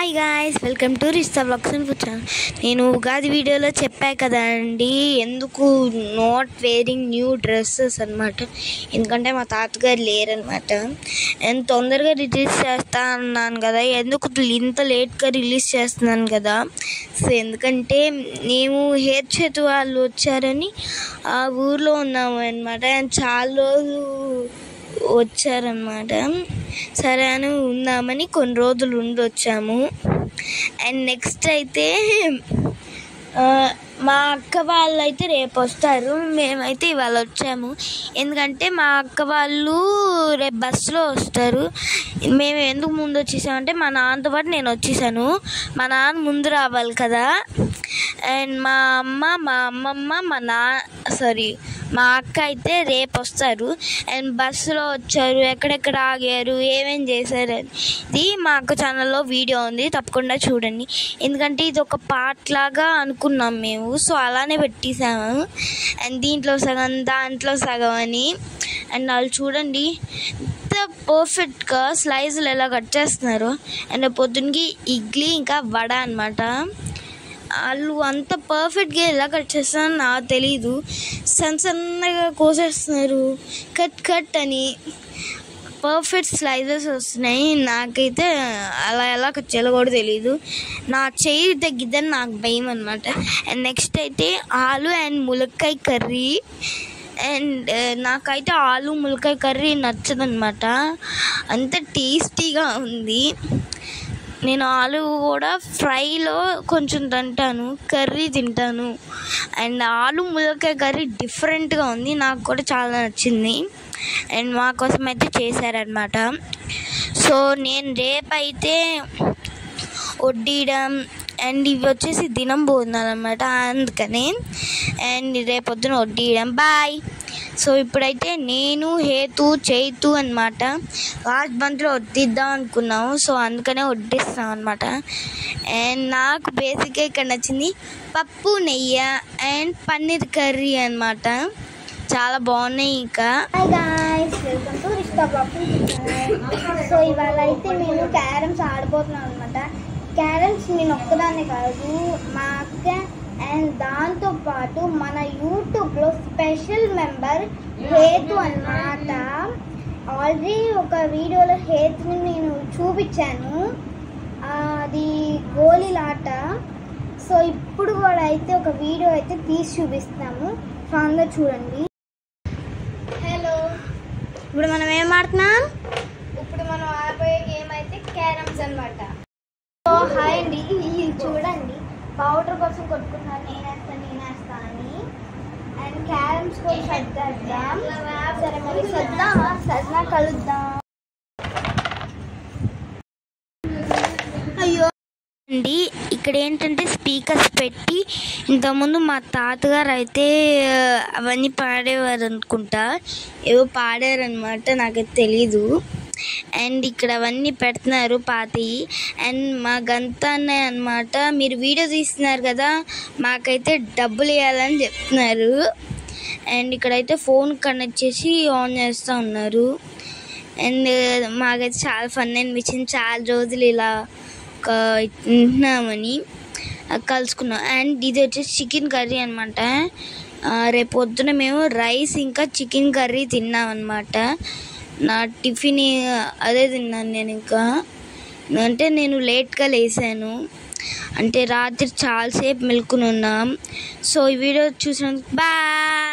Hi guys, welcome to Rista vlogs and food channel. నేను ఉగాది వీడియోలో చెప్పా కదండి ఎందుకు నాట్ వేరింగ్ న్యూ డ్రెస్సెస్ అనమాట. ఎందుకంటే మా తాతగారు లేరనమాట. నేను తొందరగా రిలీజ్ చేస్తా అన్నాను కదా, ఎందుకు ఇంత లేట్గా రిలీజ్ చేస్తున్నాను కదా. సో ఎందుకంటే మేము హెయిర్ చేతు వాళ్ళు వచ్చారని ఆ ఊర్లో ఉన్నాము అనమాట. చాలా రోజులు వచ్చారనమాట. సరే అని ఉందామని కొన్ని రోజులు ఉండొచ్చాము. అండ్ నెక్స్ట్ అయితే మా అక్క వాళ్ళు అయితే రేపు వస్తారు, మేమైతే ఇవాళ వచ్చాము. ఎందుకంటే మా అక్క వాళ్ళు రేపు బస్సులో వస్తారు. మేము ఎందుకు ముందు వచ్చేసామంటే మా నాన్నతో పాటు నేను వచ్చేసాను. మా నాన్న ముందు రావాలి కదా. అండ్ మా అమ్మమ్మ మా అక్క అయితే రేపు వస్తారు. అండ్ బస్సులో వచ్చారు, ఎక్కడెక్కడ ఆగారు, ఏమేం చేశారు ఇది మా అక్క ఛానల్లో వీడియో ఉంది, తప్పకుండా చూడండి. ఎందుకంటే ఇది ఒక పార్ట్ లాగా అనుకున్నాం మేము, సో అలానే పెట్టేసాము. అండ్ దీంట్లో సగం దాంట్లో సగం అని. అండ్ వాళ్ళు చూడండి ఎంత పర్ఫెక్ట్గా స్లైస్లు ఎలా కట్ చేస్తున్నారు. అండ్ పొద్దున్నకి ఇడ్లీ ఇంకా వడ అనమాట. వాళ్ళు అంత పర్ఫెక్ట్గా ఎలా కట్ చేస్తారో నాకు తెలీదు. సన్నగా కోసేస్తున్నారు, కట్ అని పర్ఫెక్ట్ స్లైసెస్ వస్తున్నాయి. నాకైతే అలా ఎలా కట్ చేయాలో కూడా తెలీదు. నా చెయ్యి తగ్గిద్దని నాకు భయం అనమాట. అండ్ నెక్స్ట్ అయితే ఆలు అండ్ ములక్కాయ కర్రీ. అండ్ నాకైతే ఆలు ములక్కాయ కర్రీ నచ్చదనమాట, అంత టేస్టీగా ఉంది. నేను ఆలు కూడా ఫ్రైలో కొంచెం తింటాను, కర్రీ తింటాను. అండ్ ఆలు ములక్కాయ కర్రీ డిఫరెంట్గా ఉంది, నాకు కూడా చాలా నచ్చింది. అండ్ మా కోసం అయితే చేశారనమాట. సో నేను రేపైతే వడ్డీయడం అండ్ ఇవి వచ్చేసి దినం పోతున్నానమాట, అందుకని. అండ్ రేపొద్దున వడ్డీయడం. బాయ్. సో ఇప్పుడైతే నేను చైతు అనమాట లాస్ట్ మంత్లో వడ్డిద్దాం అనుకున్నాము, సో అందుకనే వడ్డిస్తాం అనమాట. అండ్ నాకు బేసిక్గా ఇక్కడ నచ్చింది పప్పు, నెయ్యి అండ్ పన్నీర్ కర్రీ అనమాట. చాలా బాగున్నాయి. ఇంకా hi guys, welcome to Rista vlogs. So ఇవాళ అయితే మేము క్యారమ్స్ ఆడిపోతున్నాం అనమాట. క్యారమ్స్ నేను ఒక్కదాన్నే కాదు, మా అక్క అండ్ దాంతోపాటు మన యూట్యూబ్లో స్పెషల్ మెంబర్ హేతు అన్నమాట. ఆల్రెడీ ఒక వీడియోలో హేతుని నేను చూపించాను, అది గోళీలాట. సో ఇప్పుడు కూడా అయితే ఒక వీడియో అయితే తీసి చూపిస్తాము, అందరూ చూడండి. హలో, ఇప్పుడు మనం ఏం ఆడుతున్నాం? ఇప్పుడు మనం ఆడబోయే గేమ్ అయితే క్యారమ్స్ అనమాట. సో హాయ్ అండి, ఇది చూడండి పౌడర్ కోసం కొట్టుకున్నాను, నేనేస్తా అని. అండ్ క్యారమ్స్ కూడా సర్దాం. సరే మరి సర్దా కలుద్దాం. అయ్యో అండి, ఇక్కడ ఏంటంటే స్పీకర్స్ పెట్టి ఇంతకుముందు మా తాతగారు అయితే అవన్నీ పాడేవారు అనుకుంటా, ఏవో పాడారనమాట, నాకైతే తెలీదు. అండ్ ఇక్కడ అవన్నీ పెడుతున్నారు పాతి. అండ్ మా గంత అన్నయ్య అనమాట, మీరు వీడియో తీస్తున్నారు కదా, మాకైతే డబ్బులు ఇవ్వాలని చెప్తున్నారు. అండ్ ఇక్కడైతే ఫోన్ కనెక్ట్ చేసి ఆన్ చేస్తూ ఉన్నారు. అండ్ మాకైతే చాలా ఫన్ అనిపించింది, చాలా రోజులు ఇలా తింటున్నామని కలుసుకున్నాం. అండ్ ఇది వచ్చేసి చికెన్ కర్రీ అనమాట. రేపు పొద్దున మేము రైస్ ఇంకా చికెన్ కర్రీ తిన్నాం అనమాట. నా టిఫిన్ అదే తిన్నాను నేను. ఇంకా అంటే నేను లేట్గా లేసాను, అంటే రాత్రి చాలాసేపు మెలుకుని ఉన్నాం. సో ఈ వీడియో చూసినందుకు బాయ్.